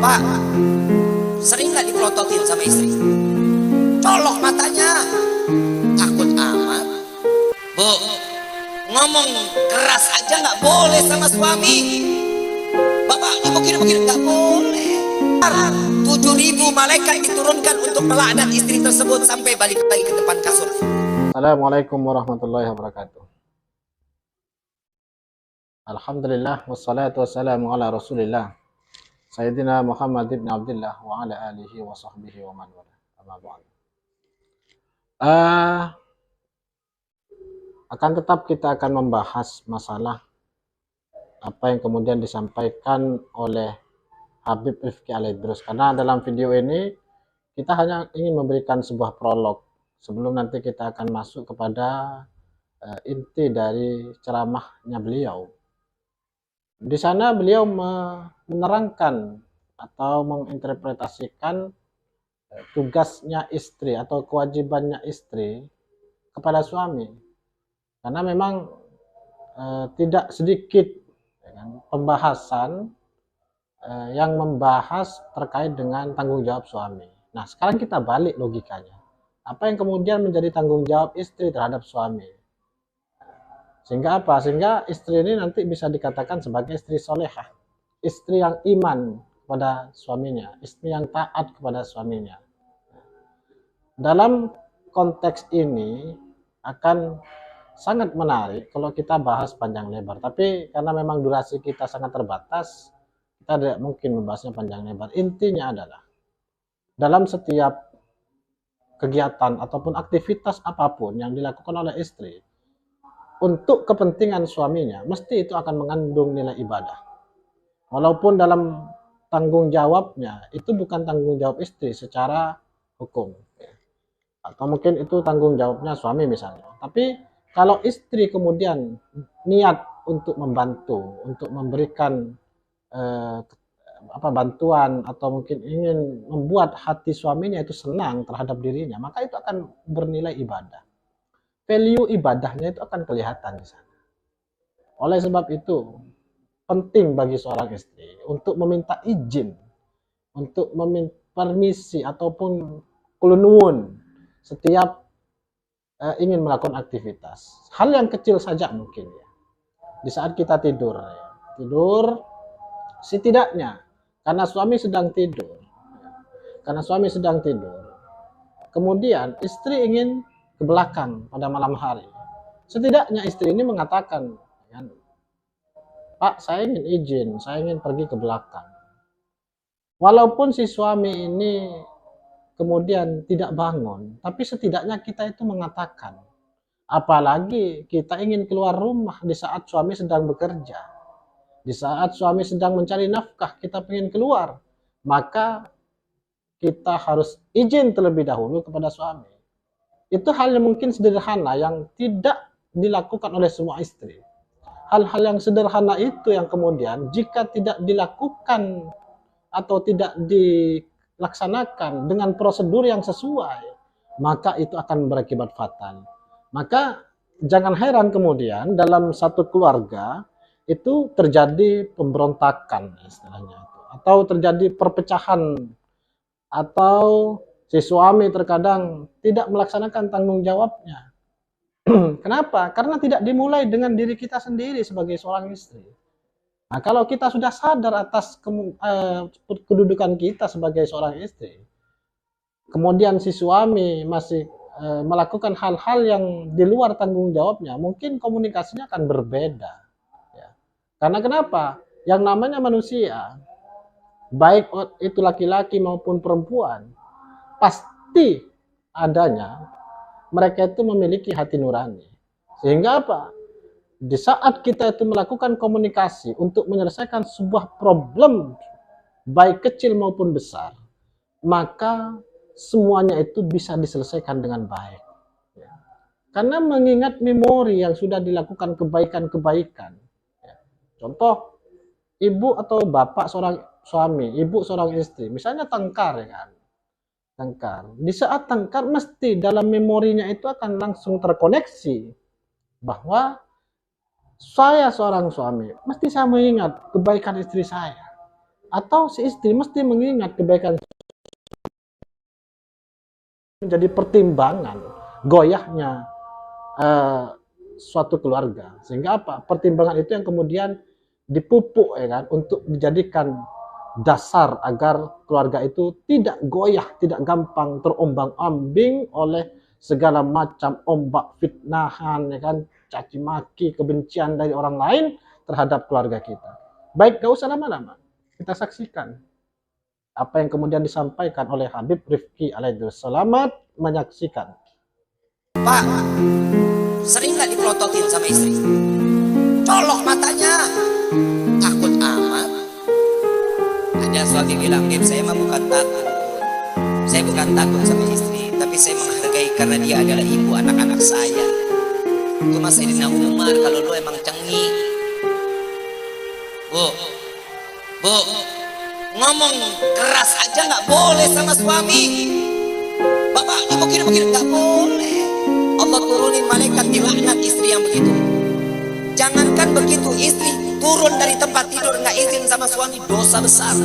Pak, sering nggak dipelototin sama istri? Colok matanya, takut amat. Bu, ngomong keras aja nggak boleh sama suami. Bapak ini begini-begini nggak boleh. 7.000 malaikat diturunkan untuk melaknat istri tersebut sampai balik lagi ke depan kasur. Assalamualaikum warahmatullahi wabarakatuh. Alhamdulillah wassalatu wassalamu ala Rasulillah Sayyidina Muhammad ibn Abdullah wa ala alihi wa sahbihi wa man wala. Amma ba'd. Akan tetap kita akan membahas masalah apa yang kemudian disampaikan oleh Habib Rifqi Alaidrus, karena dalam video ini kita hanya ingin memberikan sebuah prolog sebelum nanti kita akan masuk kepada inti dari ceramahnya beliau. Di sana beliau menerangkan atau menginterpretasikan tugasnya istri atau kewajibannya istri kepada suami, karena memang tidak sedikit pembahasan yang membahas terkait dengan tanggung jawab suami. Nah, sekarang kita balik logikanya. Apa yang kemudian menjadi tanggung jawab istri terhadap suami? Sehingga apa? Sehingga istri ini nanti bisa dikatakan sebagai istri solehah, istri yang iman kepada suaminya, istri yang taat kepada suaminya. Dalam konteks ini akan sangat menarik kalau kita bahas panjang lebar. Tapi karena memang durasi kita sangat terbatas, kita tidak mungkin membahasnya panjang lebar. Intinya adalah dalam setiap kegiatan ataupun aktivitas apapun yang dilakukan oleh istri untuk kepentingan suaminya, mesti itu akan mengandung nilai ibadah. Walaupun dalam tanggung jawabnya itu bukan tanggung jawab istri secara hukum, atau mungkin itu tanggung jawabnya suami misalnya. Tapi kalau istri kemudian niat untuk membantu, untuk memberikan bantuan, atau mungkin ingin membuat hati suaminya itu senang terhadap dirinya, maka itu akan bernilai ibadah. Value ibadahnya itu akan kelihatan di sana. Oleh sebab itu penting bagi seorang istri untuk meminta izin, untuk meminta permisi ataupun kulunwun setiap ingin melakukan aktivitas. Hal yang kecil saja mungkin ya. Di saat kita tidur setidaknya karena suami sedang tidur, kemudian istri ingin ke belakang pada malam hari, setidaknya istri ini mengatakan, Pak, saya ingin izin, saya ingin pergi ke belakang. Walaupun si suami ini kemudian tidak bangun, tapi setidaknya kita itu mengatakan. Apalagi kita ingin keluar rumah di saat suami sedang bekerja, di saat suami sedang mencari nafkah, kita ingin keluar, maka kita harus izin terlebih dahulu kepada suami. Itu hal yang mungkin sederhana yang tidak dilakukan oleh semua istri. Hal-hal yang sederhana itu yang kemudian jika tidak dilakukan atau tidak dilaksanakan dengan prosedur yang sesuai, maka itu akan berakibat fatal. Maka jangan heran kemudian dalam satu keluarga itu terjadi pemberontakan istilahnya, atau terjadi perpecahan, atau si suami terkadang tidak melaksanakan tanggung jawabnya. Kenapa? Karena tidak dimulai dengan diri kita sendiri sebagai seorang istri. Nah, kalau kita sudah sadar atas kedudukan kita sebagai seorang istri, kemudian si suami masih melakukan hal-hal yang di luar tanggung jawabnya, mungkin komunikasinya akan berbeda. Ya. Karena kenapa? Yang namanya manusia, baik itu laki-laki maupun perempuan, pasti adanya mereka itu memiliki hati nurani. Sehingga apa? Di saat kita itu melakukan komunikasi untuk menyelesaikan sebuah problem, baik kecil maupun besar, maka semuanya itu bisa diselesaikan dengan baik. Ya. Karena mengingat memori yang sudah dilakukan kebaikan-kebaikan. Ya. Contoh, ibu atau bapak seorang suami, ibu seorang istri, misalnya tengkar, ya kan? Tengkar. Di saat tengkar, mesti dalam memorinya itu akan langsung terkoneksi bahwa saya seorang suami, mesti saya mengingat kebaikan istri saya. atau si istri mesti mengingat kebaikan menjadi pertimbangan goyahnya suatu keluarga, sehingga apa, pertimbangan itu yang kemudian dipupuk ya kan, untuk dijadikan dasar agar keluarga itu tidak goyah, tidak gampang terombang-ambing oleh segala macam ombak fitnahan ya kan, caci maki, kebencian dari orang lain terhadap keluarga kita. Baik, gak usah lama-lama, kita saksikan apa yang kemudian disampaikan oleh Habib Rifki alaihi selamat. Menyaksikan. Pak, sering nggak dipelototin sama istri? Colok matanya, takut amat. Ada suami bilang, Bib, saya mah bukan takut. Saya bukan takut sama istri, tapi saya menghargai karena dia adalah ibu anak-anak saya. Itu Mas Sayyidina Umar, kalau lu emang cengi. Bu, ngomong keras aja nggak boleh sama suami. Bapak, begini nggak boleh. Allah turunin malaikat dilaknat istri yang begitu. Jangankan begitu, istri turun dari tempat tidur nggak izin sama suami, dosa besar.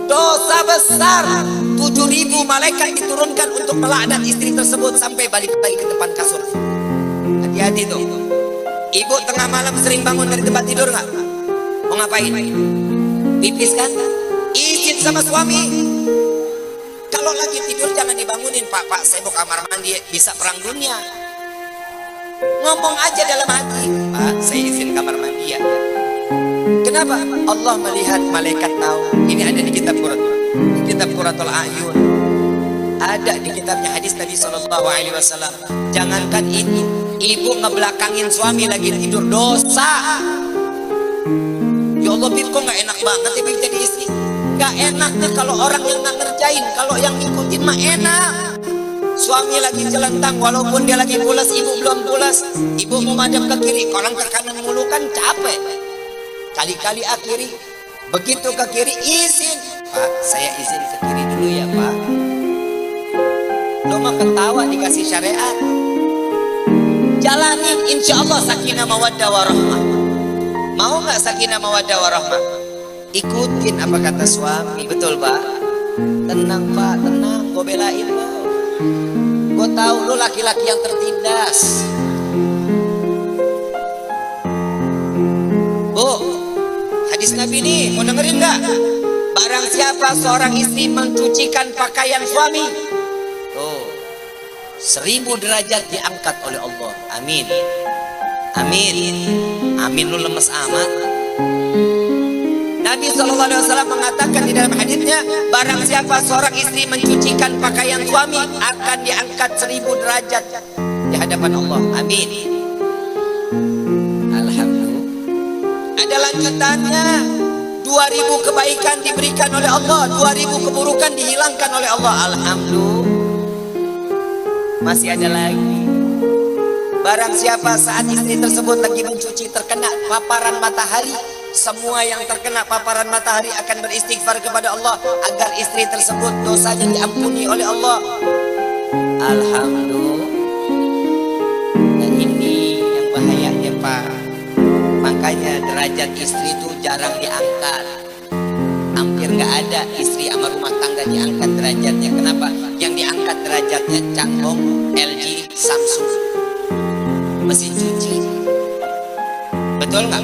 Dosa besar. 7.000 malaikat diturunkan untuk melaknat istri tersebut sampai balik lagi ke depan kasur. Hati-hati tuh. Ibu tengah malam sering bangun dari tempat tidur nggak? Mau ngapain? Pipis kan? Izin sama suami. Kalau lagi tidur jangan dibangunin, Pak, saya mau kamar mandi, bisa perang dunia. Ngomong aja dalam hati, Pak, saya izin kamar mandi ya. Kenapa? Allah melihat, malaikat tahu. Ini ada di kitab Qurratul A'yun. Ada di kitabnya hadis Nabi SAW. Jangankan ini, ibu ngebelakangin suami lagi tidur, dosa. Ya Allah, Bib, kok gak enak banget ya Bib jadi istri? Gak enaknya kalau orang yang gak ngerjain, kalau yang ngikutin mah enak. Suami lagi jelentang, walaupun dia lagi pulas, ibu belum pulas. Ibu mau madep ke kiri, orang ke kanan mulu kan capek. Kali-kali akhiri, begitu ke kiri izin. Pak, saya izin ke kiri dulu ya Pak. Lo mah ketawa dikasih syariat. Jalanin, insya Allah sakinah mawaddah warahmah. Mau gak sakinah mawaddah warahmah? Ikutin apa kata suami, betul Pak? Tenang Pak, tenang, gue belain lo. Gue tahu lo laki-laki yang tertindas. Bu, hadis Nabi nih, mau dengerin gak? Barang siapa seorang istri mencucikan pakaian suami, tuh 1000 derajat diangkat oleh Allah. Amin. Amin. Amin, lu lemes amat. Nabi SAW mengatakan di dalam hadisnya, barang siapa seorang istri mencucikan pakaian suami akan diangkat 1000 derajat di hadapan Allah. Amin. Alhamdulillah. Ada lanjutannya, 2000 kebaikan diberikan oleh Allah, 2000 keburukan dihilangkan oleh Allah. Alhamdulillah. Masih ada lagi. Barang siapa saat istri tersebut lagi mencuci terkena paparan matahari, semua yang terkena paparan matahari akan beristighfar kepada Allah agar istri tersebut dosanya diampuni oleh Allah. Alhamdulillah. Dan ini yang bahayanya Pak. Makanya derajat istri itu jarang diangkat. Hampir nggak ada istri sama rumah tangga diangkat derajatnya. Kenapa? Yang diangkat derajatnya Changhong, LG, Samsung, mesin cuci. Betul nggak?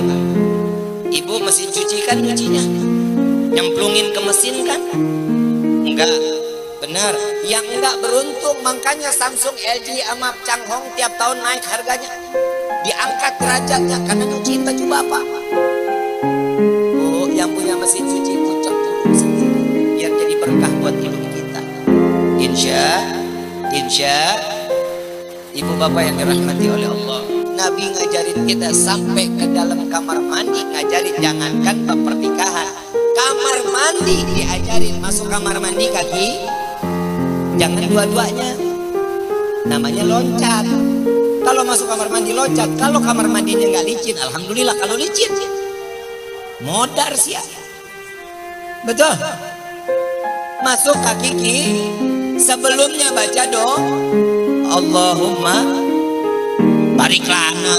Ibu mesin cuci kan nyucinya nyemplungin ke mesin kan? Enggak, benar. Yang enggak beruntung, makanya Samsung, LG, sama Changhong tiap tahun naik harganya. Diangkat derajatnya karena nyuciin baju bapak. Oh, yang punya mesin cuci kucek dulu sendiri biar jadi berkah buat hidup kita. Insya ibu bapak yang dirahmati oleh Allah, Nabi ngajarin kita sampai ke dalam kamar mandi, ngajarin jangankan bab pernikahan, kamar mandi diajarin. Masuk kamar mandi kaki jangan dua-duanya, namanya loncat. Kalau masuk kamar mandi loncat, kalau kamar mandinya nggak licin, alhamdulillah. Kalau licin modar sih ya. Betul. Masuk kaki kiri, sebelumnya baca dong Allahumma barik lana.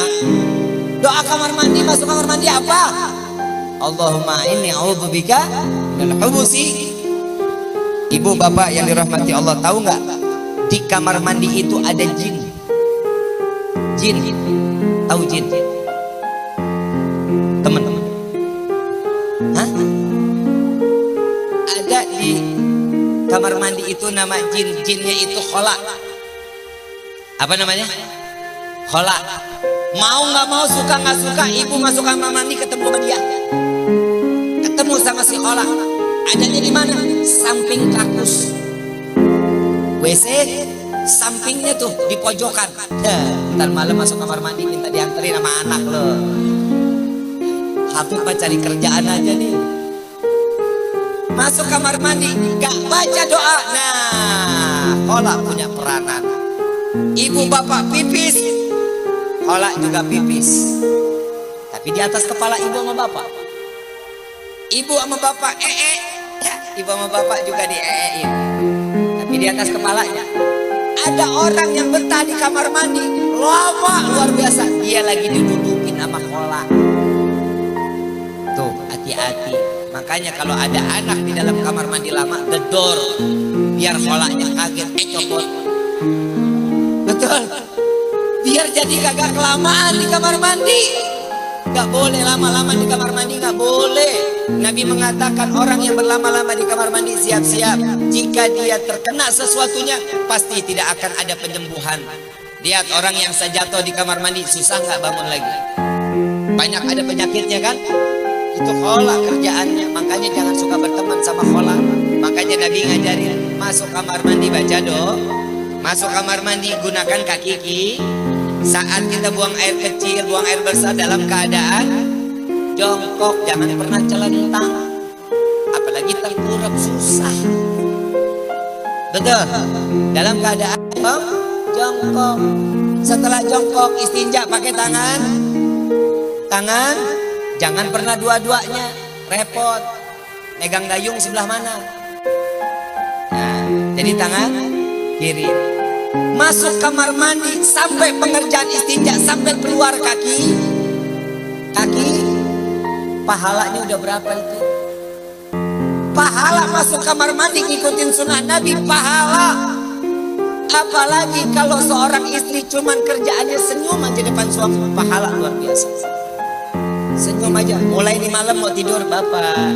Doa kamar mandi, masuk kamar mandi apa? Allahumma inni a'udzubika minal hubusi. Ibu bapak yang dirahmati Allah, tahu nggak di kamar mandi itu ada jin? Jin, tahu jin? Teman-teman, hah? Ada di kamar mandi itu nama jin, jinnya itu khola. Apa namanya? Khola. Mau nggak mau, suka nggak suka, ibu masuk kamar mandi ketemu sama dia, ketemu sama si khola. Adanya di mana? Samping kakus WC, sampingnya tuh di pojokan. Ntar malam masuk kamar mandi minta dianterin sama anak lo. Habib mah cari kerjaan aja nih. Masuk kamar mandi gak baca doa. Nah, khola punya peranan. Ibu bapak pipis, khola juga pipis, tapi di atas kepala ibu sama bapak. Ibu sama bapak ibu sama bapak juga di-in, tapi di atas kepalanya. Ada orang yang betah di kamar mandi lama luar biasa, dia lagi didudukin sama khola. Tuh, hati-hati. Makanya kalau ada anak di dalam kamar mandi lama, gedor biar kholanya kaget, copot. Betul, biar jadi kagak kelamaan di kamar mandi. Gak boleh lama-lama di kamar mandi, gak boleh. Nabi mengatakan orang yang berlama-lama di kamar mandi siap-siap, jika dia terkena sesuatunya pasti tidak akan ada penyembuhan. Lihat orang yang sejatuh di kamar mandi susah gak bangun lagi, banyak ada penyakitnya kan. Itu khola kerjaannya. Makanya jangan suka berteman sama khola. Makanya Nabi ngajarin masuk kamar mandi baca doa. Masuk kamar mandi gunakan kaki kiri. Saat kita buang air kecil, buang air besar dalam keadaan jongkok, jangan pernah celentang. Apalagi tengkurap susah. Betul. Dalam keadaan jongkok. Setelah jongkok istinja pakai tangan. Tangan jangan pernah dua-duanya, repot. Megang dayung sebelah mana? Nah, jadi tangan kiri. Masuk kamar mandi sampai pengerjaan istinja, sampai keluar kaki, pahalanya udah berapa itu? Pahala masuk kamar mandi ngikutin sunnah Nabi, pahala. Apalagi kalau seorang istri cuman kerjaannya senyum aja depan suami, pahala luar biasa. Senyum aja, mulai di malam mau tidur bapak,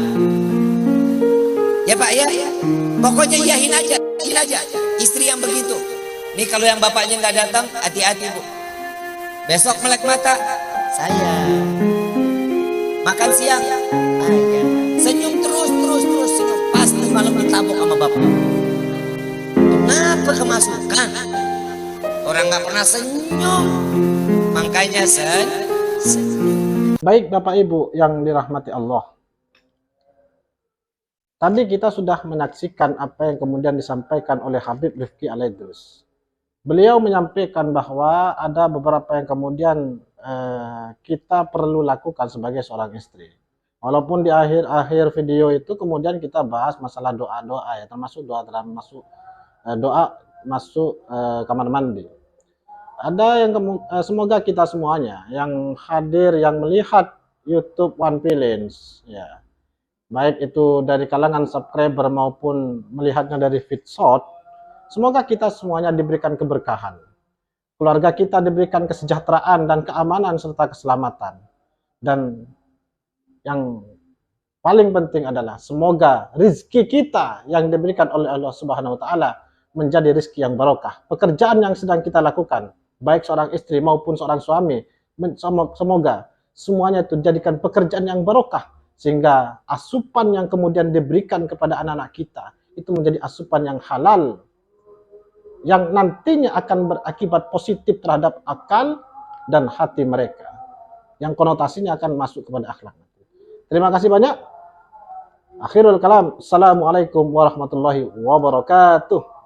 ya pak ya, pokoknya iyahin aja, istri yang begitu. Nih kalau yang bapaknya nggak datang, hati-hati bu. Besok melek mata, saya makan siang, saya senyum terus senyum, pasti malam ditabok sama bapak. Kenapa kemasukan? Orang nggak pernah senyum, makanya senyum. Baik Bapak Ibu yang dirahmati Allah. Tadi kita sudah menyaksikan apa yang kemudian disampaikan oleh Habib Rifqi Alaidrus. Beliau menyampaikan bahwa ada beberapa yang kemudian kita perlu lakukan sebagai seorang istri. Walaupun di akhir video itu kemudian kita bahas masalah doa-doa ya, termasuk doa dalam masuk kamar mandi. Ada yang semoga kita semuanya yang hadir, yang melihat YouTube One Feelings ya, baik itu dari kalangan subscriber maupun melihatnya dari feed short, semoga kita semuanya diberikan keberkahan, keluarga kita diberikan kesejahteraan dan keamanan serta keselamatan. Dan yang paling penting adalah semoga rizki kita yang diberikan oleh Allah Subhanahu wa Ta'ala menjadi rizki yang barokah. Pekerjaan yang sedang kita lakukan, baik seorang istri maupun seorang suami, semoga semuanya itu dijadikan pekerjaan yang barokah, sehingga asupan yang kemudian diberikan kepada anak-anak kita itu menjadi asupan yang halal, yang nantinya akan berakibat positif terhadap akal dan hati mereka, yang konotasinya akan masuk kepada akhlak. Terima kasih banyak. Akhirul kalam. Assalamualaikum warahmatullahi wabarakatuh.